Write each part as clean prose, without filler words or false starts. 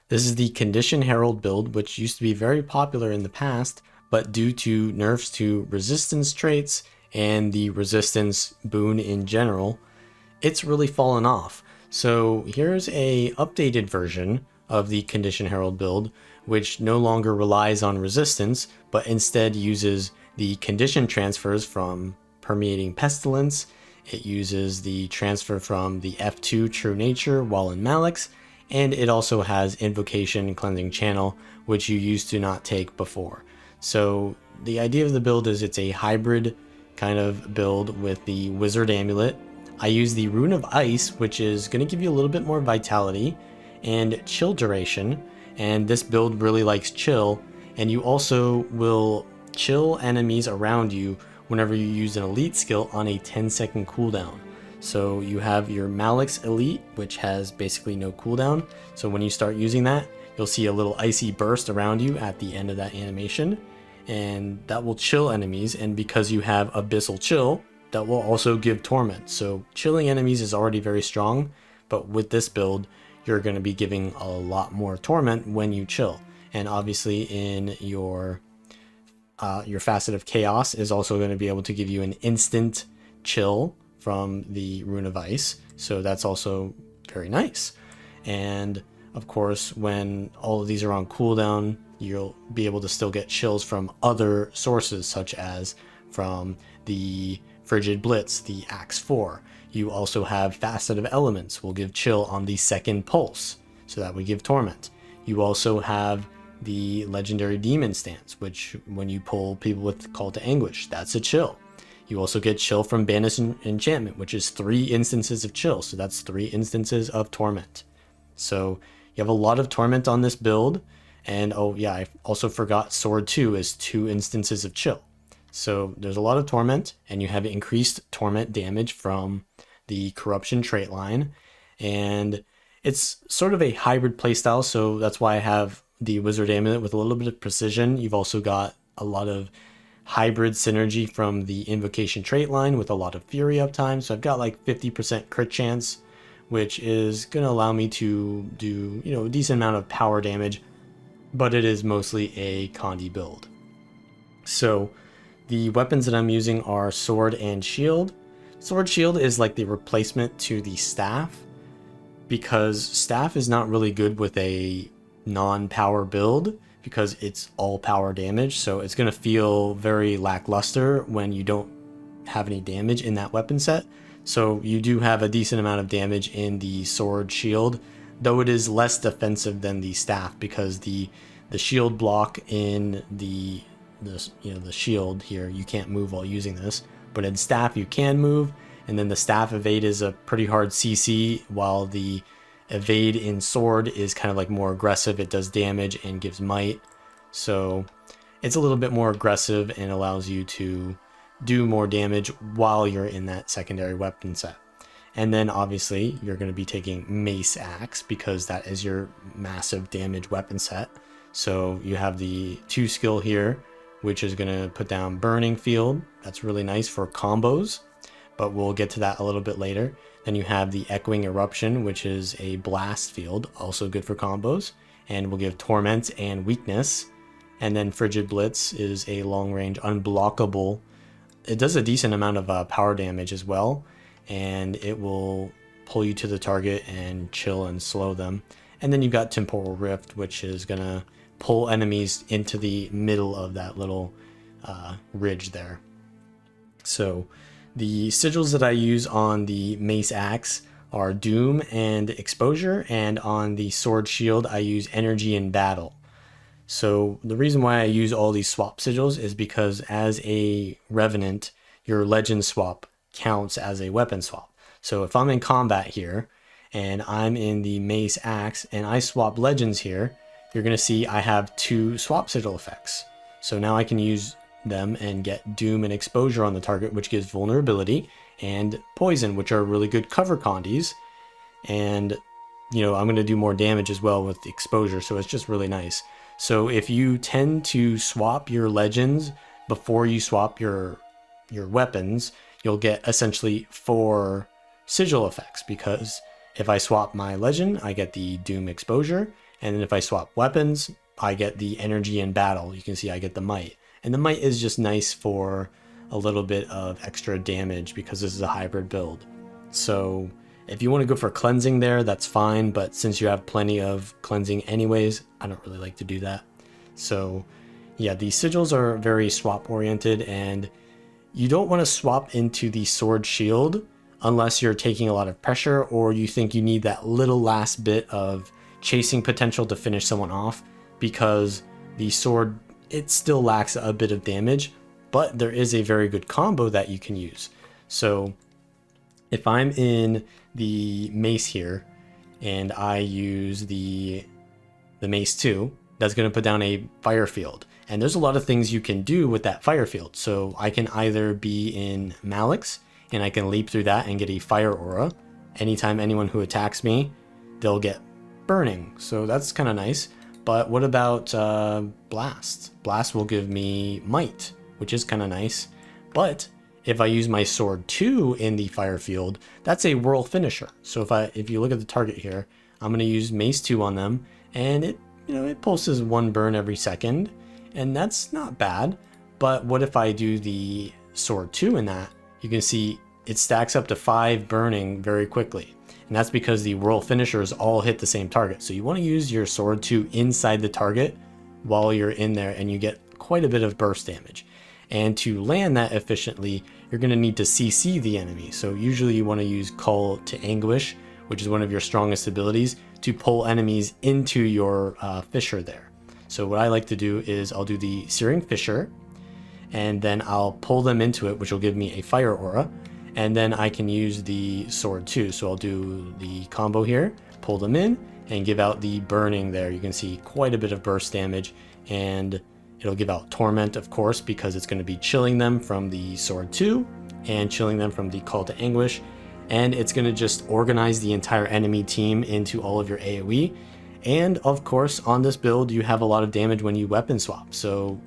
This is the Condition Herald build, which used to be very popular in the past, but due to nerfs to resistance traits and the resistance boon in general, it's really fallen off. So here's a updated version of the Condition Herald build, which no longer relies on resistance, but instead uses the condition transfers from Permeating Pestilence. It uses the transfer from the F2 True Nature while in Malix, and it also has Invocation Cleansing Channel, which you used to not take before. So the idea of the build is it's a hybrid kind of build with the Wizard Amulet. I use the Rune of Ice, which is going to give you a little bit more vitality and chill duration, and this build really likes chill, and you also will chill enemies around you whenever you use an elite skill on a 10-second cooldown. So you have your Malix Elite, which has basically no cooldown, so when you start using that, you'll see a little icy burst around you at the end of that animation, and that will chill enemies, and because you have Abyssal Chill, that will also give Torment. So chilling enemies is already very strong, but with this build, you're going to be giving a lot more Torment when you chill. And obviously in your Facet of Chaos is also going to be able to give you an instant chill from the Rune of Ice, so that's also very nice. And of course, when all of these are on cooldown, you'll be able to still get chills from other sources, such as from the Frigid Blitz, the Axe 4. You also have Facet of Elements, will give chill on the second pulse, so that would give Torment. You also have the Legendary Demon Stance, which when you pull people with Call to Anguish, that's a chill. You also get chill from Banish Enchantment, which is 3 instances of chill, so that's 3 instances of Torment. So you have a lot of Torment on this build, and oh yeah, I also forgot Sword 2 is 2 instances of chill. So there's a lot of Torment, and you have increased Torment damage from the Corruption trait line, and it's sort of a hybrid playstyle, so that's why I have the Wizard Amulet with a little bit of precision. You've also got a lot of hybrid synergy from the Invocation trait line with a lot of Fury uptime, so I've got like 50% crit chance, which is going to allow me to do, a decent amount of power damage, but it is mostly a Condi build. So the weapons that I'm using are Sword and Shield. Sword Shield is like the replacement to the Staff, because Staff is not really good with a non-power build, because it's all power damage, so it's going to feel very lackluster when you don't have any damage in that weapon set. So you do have a decent amount of damage in the Sword Shield, though it is less defensive than the Staff, because the shield block in the shield here, you can't move while using this, but in Staff you can move, and then the Staff evade is a pretty hard CC, while the evade in Sword is kind of like more aggressive. It does damage and gives might, so it's a little bit more aggressive and allows you to do more damage while you're in that secondary weapon set. And then obviously you're going to be taking Mace Axe, because that is your massive damage weapon set. So you have the 2 skill here, which is going to put down Burning Field. That's really nice for combos, but we'll get to that a little bit later. Then you have the Echoing Eruption, which is a blast field, also good for combos, and will give Torment and Weakness. And then Frigid Blitz is a long-range unblockable. It does a decent amount of power damage as well, and it will pull you to the target and chill and slow them. And then you've got Temporal Rift, which is going to pull enemies into the middle of that little ridge there. So the sigils that I use on the Mace Axe are Doom and Exposure, and on the Sword Shield I use Energy and Battle. So the reason why I use all these swap sigils is because as a Revenant, your legend swap counts as a weapon swap. So if I'm in combat here and I'm in the Mace Axe and I swap legends here, you're going to see I have 2 swap sigil effects. So now I can use them and get Doom and Exposure on the target, which gives vulnerability, and Poison, which are really good cover condis. And I'm going to do more damage as well with the Exposure, so it's just really nice. So if you tend to swap your legends before you swap your weapons, you'll get essentially 4 sigil effects, because if I swap my legend, I get the Doom Exposure, And then if I swap weapons, I get the energy in battle. You can see I get the might. And the might is just nice for a little bit of extra damage because this is a hybrid build. So if you want to go for cleansing there, that's fine. But since you have plenty of cleansing anyways, I don't really like to do that. So yeah, the sigils are very swap oriented, and you don't want to swap into the sword shield unless you're taking a lot of pressure or you think you need that little last bit of chasing potential to finish someone off, because the sword, it still lacks a bit of damage, but there is a very good combo that you can use. So if I'm in the Mace here and I use the Mace 2, that's going to put down a fire field. And there's a lot of things you can do with that fire field. So I can either be in Malix and I can leap through that and get a fire aura. Anytime anyone who attacks me, they'll get burning. So that's kind of nice. But what about Blast? Blast will give me might, which is kind of nice. But if I use my sword 2 in the fire field, that's a whirl finisher. So if you look at the target here, I'm going to use Mace 2 on them, and it pulses 1 burn every second, and that's not bad. But what if I do the sword 2 in that? You can see it stacks up to 5 burning very quickly. And that's because the whirl finishers all hit the same target. So you want to use your sword 2 inside the target while you're in there, and you get quite a bit of burst damage. And to land that efficiently, you're going to need to CC the enemy. So usually you want to use Call to Anguish, which is one of your strongest abilities, to pull enemies into your fissure there. So what I like to do is I'll do the Searing Fissure, and then I'll pull them into it, which will give me a fire aura. And then I can use the sword 2. So I'll do the combo here, pull them in, and give out the burning there. You can see quite a bit of burst damage, and it'll give out Torment, of course, because it's going to be chilling them from the sword 2 and chilling them from the Call to Anguish. And it's going to just organize the entire enemy team into all of your AoE. And of course, on this build, you have a lot of damage when you weapon swap. So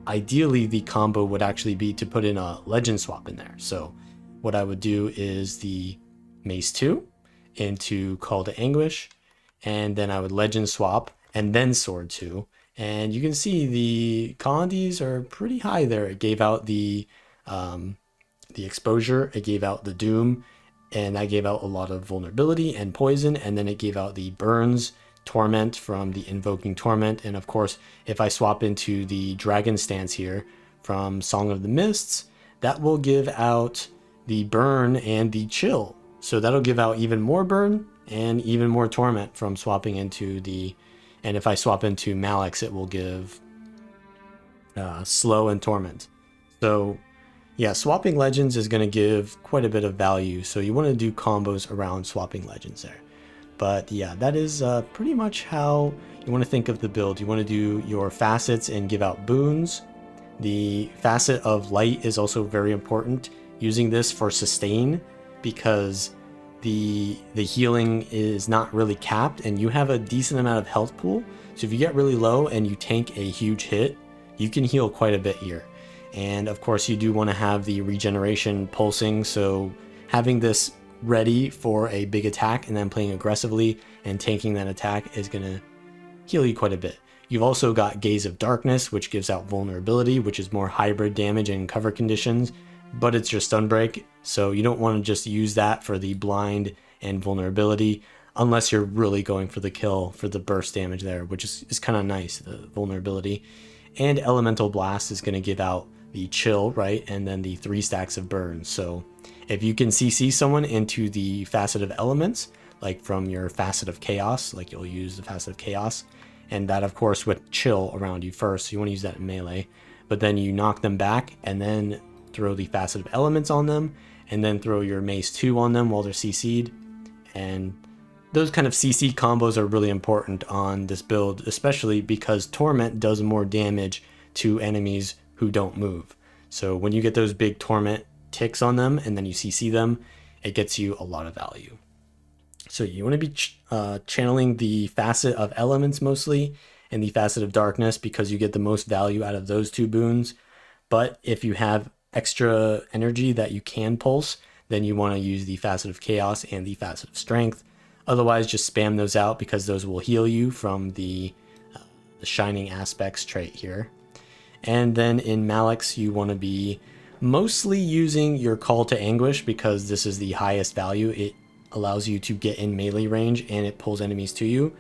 ideally, the combo would actually be to put in a legend swap in there. So what I would do is the Mace 2 into Call to Anguish, and then I would legend swap and then sword 2. And you can see the condies are pretty high there. It gave out the exposure, it gave out the doom, and that gave out a lot of vulnerability and poison, and then it gave out the burns, torment from the invoking torment. And of course, if I swap into the dragon stance here from Song of the Mists, that will give out the burn and the chill. So that'll give out even more burn and even more torment from swapping into the, and if I swap into Malix, it will give slow and torment. So yeah, swapping legends is going to give quite a bit of value. So you want to do combos around swapping legends there. But yeah, that is pretty much how you want to think of the build. You want to do your facets and give out boons. The facet of light is also very important. Using this for sustain, because the healing is not really capped and you have a decent amount of health pool. So if you get really low and you tank a huge hit, you can heal quite a bit here. And of course you do want to have the regeneration pulsing, so having this ready for a big attack and then playing aggressively and tanking that attack is going to heal you quite a bit. You've also got Gaze of Darkness, which gives out vulnerability, which is more hybrid damage and cover conditions, but it's your stun break, so you don't want to just use that for the blind and vulnerability unless you're really going for the kill for the burst damage there, which is kind of nice, the vulnerability. And Elemental Blast is going to give out the chill, right, and then the 3 stacks of burn. So if you can CC someone into the facet of elements, like from your facet of chaos, like you'll use the facet of chaos, and that of course would chill around you first, so you want to use that in melee, but then you knock them back and then throw the facet of elements on them, and then throw your Mace 2 on them while they're CC'd. And those kind of CC combos are really important on this build, especially because Torment does more damage to enemies who don't move. So when you get those big Torment ticks on them and then you CC them, it gets you a lot of value. So you want to be channeling the facet of elements mostly and the facet of darkness, because you get the most value out of those 2 boons. But if you have extra energy that you can pulse, then you want to use the facet of chaos and the facet of strength. Otherwise, just spam those out because those will heal you from the Shining Aspects trait here. And then in Malix, you want to be mostly using your Call to Anguish because this is the highest value. It allows you to get in melee range and it pulls enemies to you.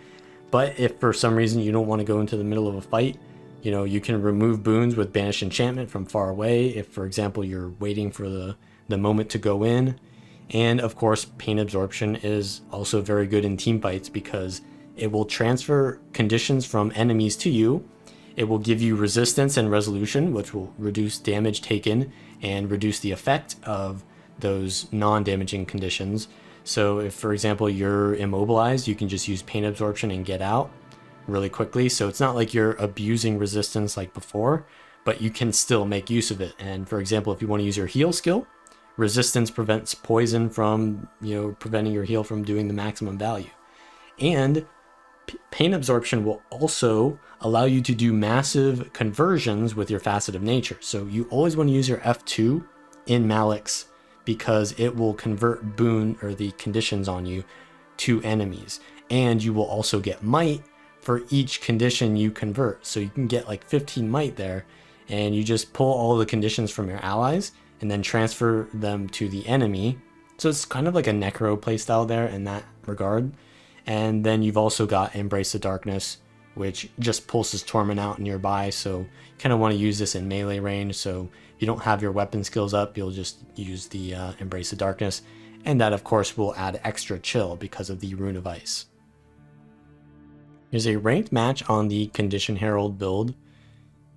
But if for some reason you don't want to go into the middle of a fight, you know, you can remove boons with Banish Enchantment from far away if, for example, you're waiting for the moment to go in. And of course, Pain Absorption is also very good in team fights because it will transfer conditions from enemies to you. It will give you resistance and resolution, which will reduce damage taken and reduce the effect of those non-damaging conditions. So if, for example, you're immobilized, you can just use Pain Absorption and get out really quickly. So it's not like you're abusing resistance like before, but you can still make use of it. And for example, if you want to use your heal skill, resistance prevents poison from, you know, preventing your heal from doing the maximum value. And Pain Absorption will also allow you to do massive conversions with your Facet of Nature. So you always want to use your F2 in Malix because it will convert boon or the conditions on you to enemies. And you will also get might for each condition you convert. So you can get like 15 might there, and you just pull all the conditions from your allies and then transfer them to the enemy. So it's kind of like a Necro playstyle there in that regard. And then you've also got Embrace the Darkness, which just pulses Torment out nearby. So you kind of want to use this in melee range. So if you don't have your weapon skills up, you'll just use the Embrace the Darkness. And that, of course, will add extra chill because of the Rune of Ice. Here's a ranked match on the Condition Herald build.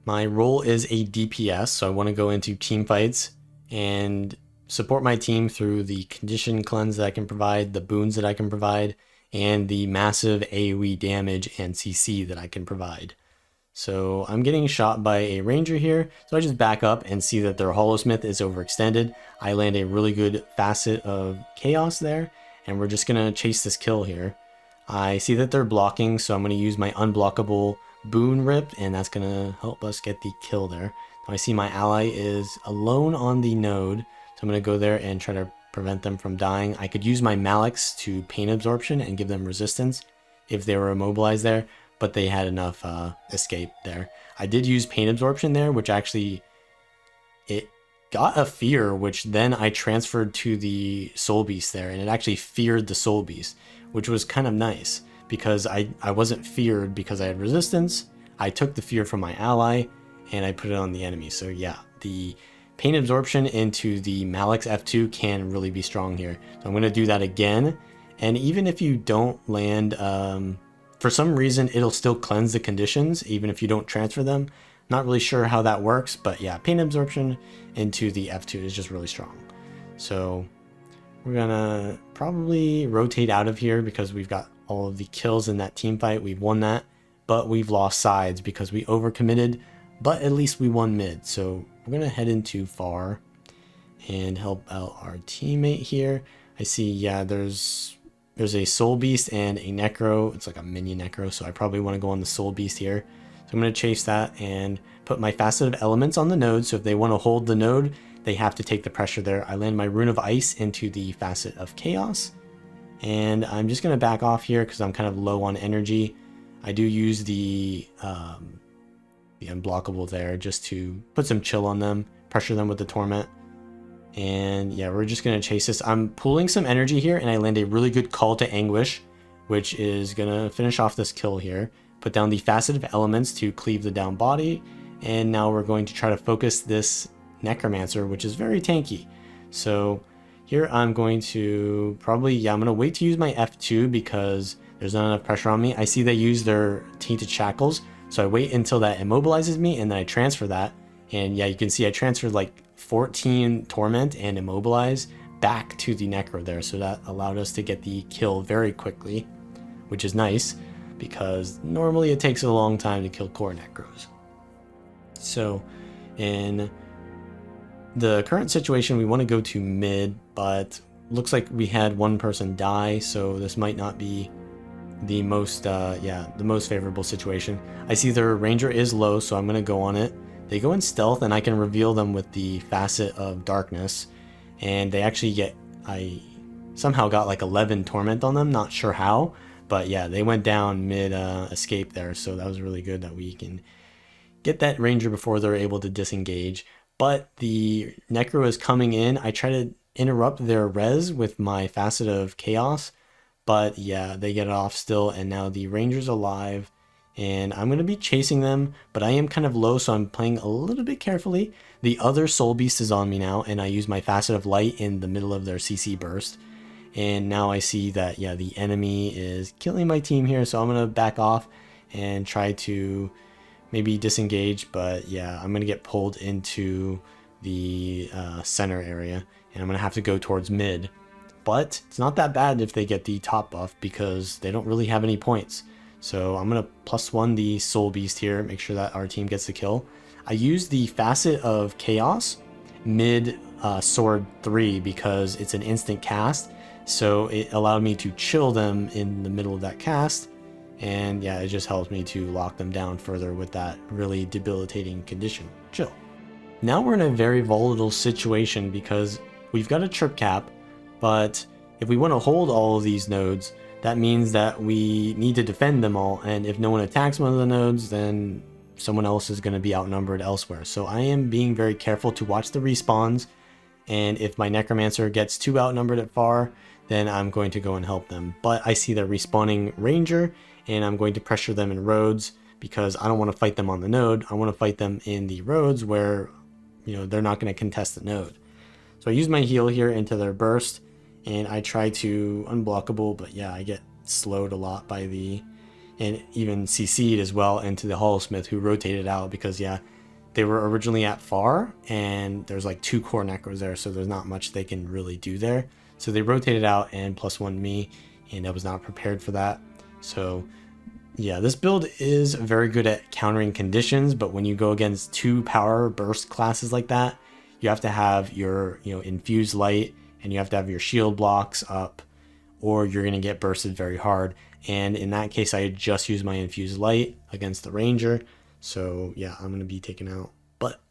My role is a DPS, so I want to go into team fights and support my team through the condition cleanse that I can provide, the boons that I can provide, and the massive AoE damage and CC that I can provide. So I'm getting shot by a ranger here, so I just back up and see that their Holosmith is overextended. I land a really good Facet of Chaos there, and we're just going to chase this kill here. I see that they're blocking, so I'm going to use my unblockable boon rip, and that's going to help us get the kill there. Now I see my ally is alone on the node, so I'm going to go there and try to prevent them from dying. I could use my Malix to Pain Absorption and give them resistance if they were immobilized there, but they had enough escape there. I did use Pain Absorption there, which actually, it got a fear, which then I transferred to the Soul Beast there, and it actually feared the Soul Beast, which was kind of nice because I wasn't feared because I had resistance. I took the fear from my ally and I put it on the enemy. So yeah, the Pain Absorption into the Malix F2 can really be strong here. So I'm going to do that again. And even if you don't land, for some reason, it'll still cleanse the conditions, even if you don't transfer them. Not really sure how that works, but yeah, Pain Absorption into the F2 is just really strong. So we're gonna probably rotate out of here because we've got all of the kills in that team fight. We've won that, but we've lost sides because we overcommitted, but at least we won mid. So we're gonna head into far and help out our teammate here. I see, yeah, there's a Soul Beast and a Necro. It's like a mini Necro, so I probably want to go on the Soul Beast here. So I'm going to chase that and put my Facet of Elements on the node. So if they want to hold the node, they have to take the pressure there. I land my Rune of Ice into the Facet of Chaos. And I'm just going to back off here because I'm kind of low on energy. I do use the unblockable there just to put some chill on them, pressure them with the Torment. And yeah, we're just going to chase this. I'm pulling some energy here and I land a really good Call to Anguish, which is going to finish off this kill here. Put down the Facet of Elements to cleave the down body. And now we're going to try to focus this Necromancer, which is very tanky. So here I'm going to probably, yeah, I'm going to wait to use my F2 because there's not enough pressure on me. I see they use their Tainted Shackles. So I wait until that immobilizes me and then I transfer that. And yeah, you can see I transferred like 14 Torment and Immobilize back to the Necro there. So that allowed us to get the kill very quickly, which is nice because normally it takes a long time to kill core Necros. So in the current situation, we want to go to mid, but looks like we had one person die. So this might not be the most, the most favorable situation. I see their Ranger is low, so I'm going to go on it. They go in stealth and I can reveal them with the Facet of Darkness, and they actually get, I somehow got like 11 torment on them, not sure how, but yeah, they went down mid escape there, so that was really good that we can get that ranger before they're able to disengage. But the necro is coming in. I try to interrupt their res with my facet of chaos, but yeah, they get it off still, and now the ranger's alive, and I'm going to be chasing them, but I am kind of low, so I'm playing a little bit carefully. The other soul beast is on me now, and I use my facet of light in the middle of their CC burst, and now I see that, yeah, the enemy is killing my team here, so I'm going to back off and try to maybe disengage, but yeah, I'm going to get pulled into the center area, and I'm going to have to go towards mid. But it's not that bad if they get the top buff because they don't really have any points. So I'm going to +1 the soul beast here, make sure that our team gets the kill. I use the facet of chaos mid sword 3 because it's an instant cast, so it allowed me to chill them in the middle of that cast, and yeah, it just helps me to lock them down further with that really debilitating condition, chill. Now we're in a very volatile situation because we've got a trip cap, but if we want to hold all of these nodes, that means that we need to defend them all, and if no one attacks one of the nodes, then someone else is going to be outnumbered elsewhere. So I am being very careful to watch the respawns, and if my necromancer gets too outnumbered at far, then I'm going to go and help them. But I see the respawning ranger, and I'm going to pressure them in roads because I don't want to fight them on the node. I want to fight them in the roads where, you know, they're not going to contest the node. So I use my heal here into their burst, and I try to unblockable, but yeah, I get slowed a lot by the, and even CC'd as well into the Hollowsmith, who rotated out because, yeah, they were originally at far, and there's like 2 core necros there, so there's not much they can really do there. So they rotated out and +1 me, and I was not prepared for that. So yeah, this build is very good at countering conditions, but when you go against 2 power burst classes like that, you have to have your, you know, infused light, and you have to have your shield blocks up, or you're going to get bursted very hard. And in that case, I just used my infused light against the ranger. So yeah, I'm going to be taken out. But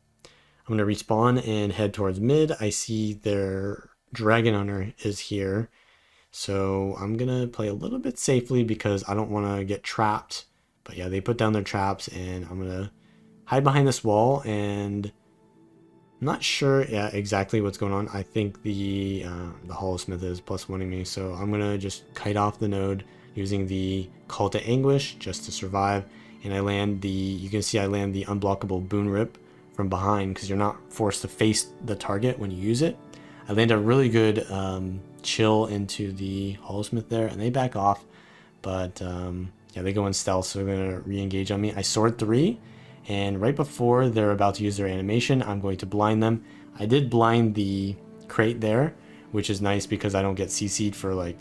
I'm going to respawn and head towards mid. I see their dragon hunter is here. So I'm going to play a little bit safely because I don't want to get trapped. But yeah, they put down their traps, and I'm going to hide behind this wall, and I'm not sure exactly what's going on. I think the Hollowsmith is +1ing me, so I'm gonna just kite off the node using the Call to Anguish just to survive. And I land the, you can see I land the unblockable Boon Rip from behind because you're not forced to face the target when you use it. I land a really good chill into the Hollowsmith there, and they back off, but yeah, they go in stealth, so they're gonna re-engage on me. I sword 3. And right before they're about to use their animation, I'm going to blind them. I did blind the crate there, which is nice because I don't get CC'd for like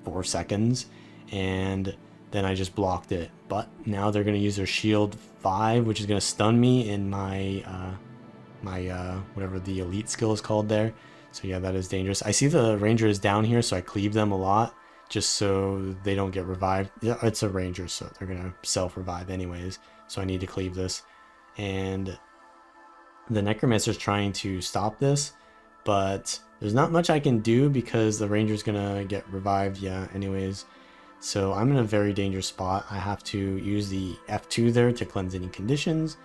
4 seconds. And then I just blocked it. But now they're going to use their shield 5, which is going to stun me in my, whatever the elite skill is called there. So yeah, that is dangerous. I see the ranger is down here, so I cleave them a lot just so they don't get revived. Yeah, it's a ranger, so they're going to self-revive anyways. So I need to cleave this, and the necromancer is trying to stop this, but there's not much I can do because the ranger's gonna get revived anyways. So I'm in a very dangerous spot. I have to use the F2 there to cleanse any conditions,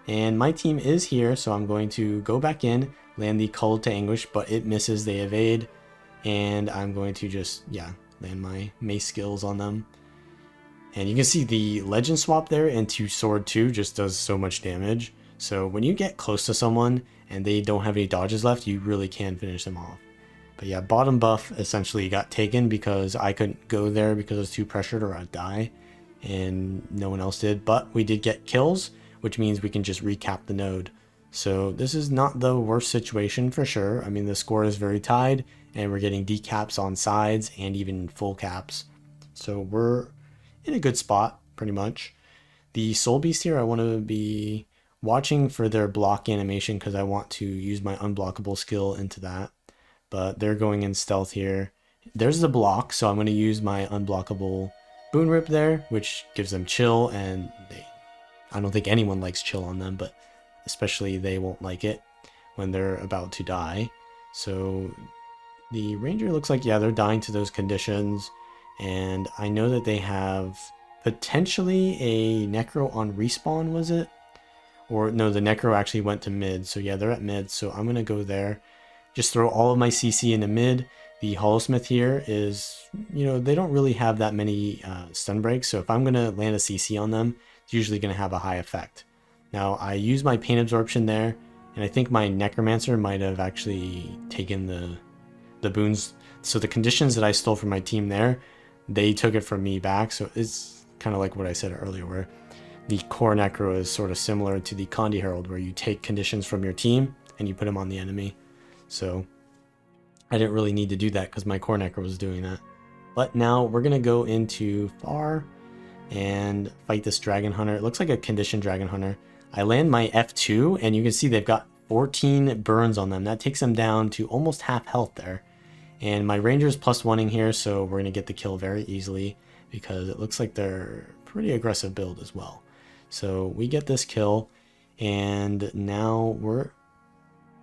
and my team is here, so I'm going to go back in, land the Call to Anguish, but it misses. They evade, and I'm going to just land my Mace skills on them. And you can see the legend swap there into sword 2 just does so much damage. So when you get close to someone and they don't have any dodges left, you really can finish them off. But yeah, bottom buff essentially got taken because I couldn't go there because I was too pressured or I'd die, and no one else did. But we did get kills, which means we can just recap the node. So this is not the worst situation for sure. I mean, the score is very tied, and we're getting decaps on sides and even full caps. So we're in a good spot, pretty much. The soul beast here, I want to be watching for their block animation because I want to use my unblockable skill into that. But they're going in stealth here. There's the block, so I'm going to use my unblockable Boon Rip there, which gives them chill, and I don't think anyone likes chill on them, but especially they won't like it when they're about to die. So the Ranger looks like, yeah, they're dying to those conditions. And I know that they have potentially a Necro on respawn, was it? Or no, the Necro actually went to mid. So yeah, they're at mid. So I'm going to go there. Just throw all of my CC into mid. The Holosmith here is, they don't really have that many stun breaks. So if I'm going to land a CC on them, it's usually going to have a high effect. Now, I use my Pain Absorption there. And I think my Necromancer might have actually taken the boons. So the conditions that I stole from my team there, they took it from me back. So it's kind of like what I said earlier, where the core Necro is sort of similar to the Condi Herald, where you take conditions from your team and you put them on the enemy. So I didn't really need to do that because my core Necro was doing that. But now we're going to go into Far and fight this Dragon Hunter. It looks like a conditioned Dragon Hunter. I land my F2 and you can see they've got 14 burns on them. That takes them down to almost half health there. And my Ranger's +1ing here, so we're going to get the kill very easily because it looks like they're pretty aggressive build as well. So we get this kill, and now we're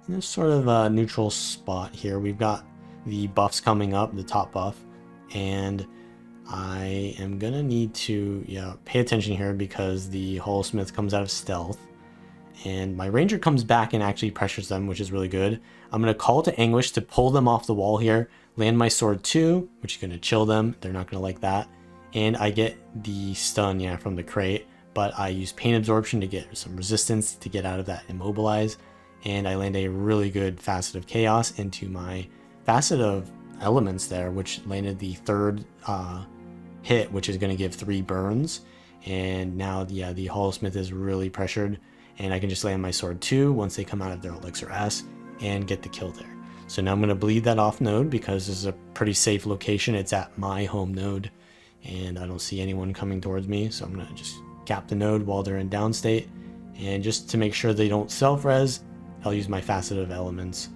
in a sort of a neutral spot here. We've got the buffs coming up, the top buff, and I am going to need to pay attention here because the Holosmith comes out of stealth. And my Ranger comes back and actually pressures them, which is really good. I'm going to call to Anguish to pull them off the wall here. Land my sword 2, which is going to chill them. They're not going to like that. And I get the stun, from the crate. But I use Pain Absorption to get some resistance to get out of that Immobilize. And I land a really good Facet of Chaos into my Facet of Elements there, which landed the third hit, which is going to give 3 burns. And now, the Holosmith is really pressured. And I can just land my sword 2 once they come out of their Elixir S and get the kill there. So now I'm going to bleed that off node because this is a pretty safe location. It's at my home node and I don't see anyone coming towards me. So I'm going to just cap the node while they're in down state. And just to make sure they don't self-res, I'll use my Facet of Elements.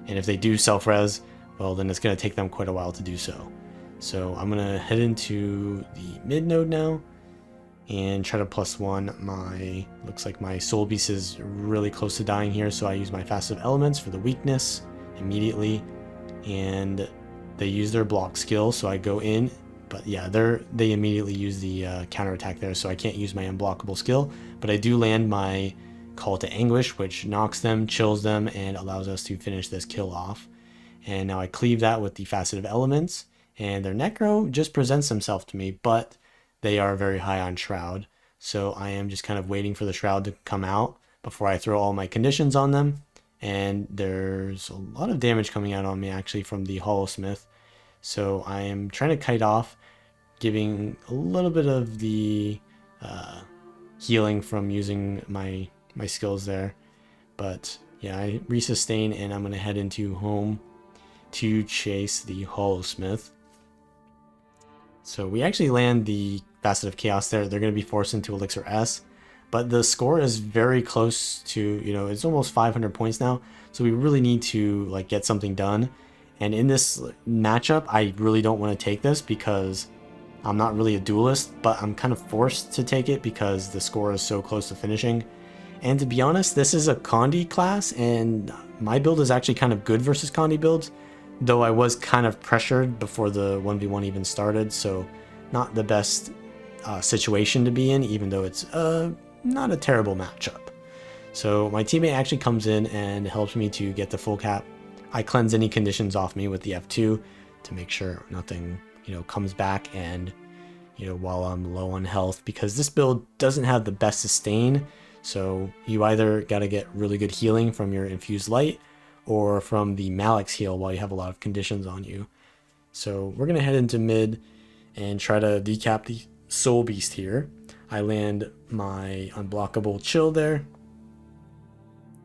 And if they do self-res, well, then it's going to take them quite a while to do so. So I'm going to head into the mid node now and try to +1 my, looks like my Soul Beast is really close to dying here, so I use my Facet of Elements for the weakness immediately, and they use their block skill, so I go in, but yeah, they immediately use the counterattack there, so I can't use my unblockable skill, but I do land my Call to Anguish, which knocks them, chills them, and allows us to finish this kill off. And now I cleave that with the Facet of Elements, and their Necro just presents himself to me, but they are very high on Shroud, so I am just kind of waiting for the Shroud to come out before I throw all my conditions on them. And there's a lot of damage coming out on me actually from the Holosmith, so I am trying to kite off, giving a little bit of the healing from using my skills there. But yeah, I resustain and I'm going to head into home to chase the Holosmith. So we actually land the Facet of Chaos there. They're going to be forced into Elixir S, but the score is very close to, it's almost 500 points now. So we really need to get something done. And in this matchup, I really don't want to take this because I'm not really a duelist, but I'm kind of forced to take it because the score is so close to finishing. And to be honest, this is a Condi class, and my build is actually kind of good versus Condi builds, though I was kind of pressured before the 1v1 even started, so not the best situation to be in, even though it's not a terrible matchup. So my teammate actually comes in and helps me to get the full cap. I cleanse any conditions off me with the F2 to make sure nothing, comes back and, while I'm low on health, because this build doesn't have the best sustain. So you either got to get really good healing from your Infused Light or from the Malix heal while you have a lot of conditions on you. So we're going to head into mid and try to decap the Soul Beast here. I land my unblockable chill there.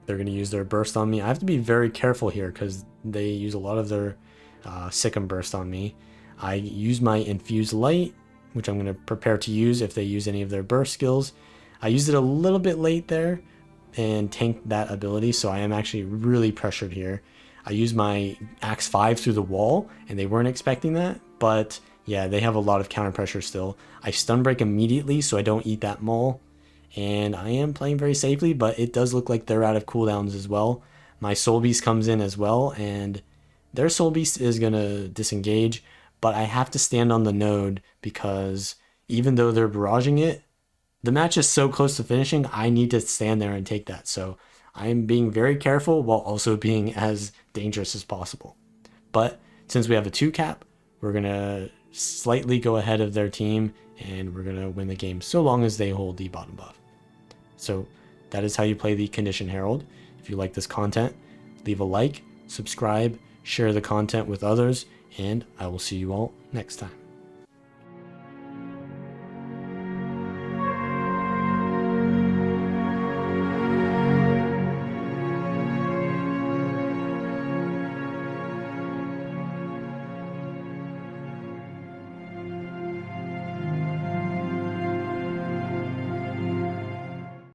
They're going to use their burst on me. I have to be very careful here because they use a lot of their Sikkim burst on me. I use my Infused Light, which I'm going to prepare to use if they use any of their burst skills. I used it a little bit late there and tanked that ability, so I am actually really pressured here. I used my Axe 5 through the wall, and they weren't expecting that, but yeah, they have a lot of counter pressure still. I stun break immediately so I don't eat that maul, and I am playing very safely, but it does look like they're out of cooldowns as well. My Soul Beast comes in as well, and Their Soul Beast is going to disengage, but I have to stand on the node because even though they're barraging it, the match is so close to finishing, I need to stand there and take that. So I'm being very careful while also being as dangerous as possible. But since we have a 2 cap, we're going to slightly go ahead of their team and we're going to win the game so long as they hold the bottom buff. So that is how you play the Condition Herald. If you like this content, leave a like, subscribe, share the content with others, and I will see you all next time.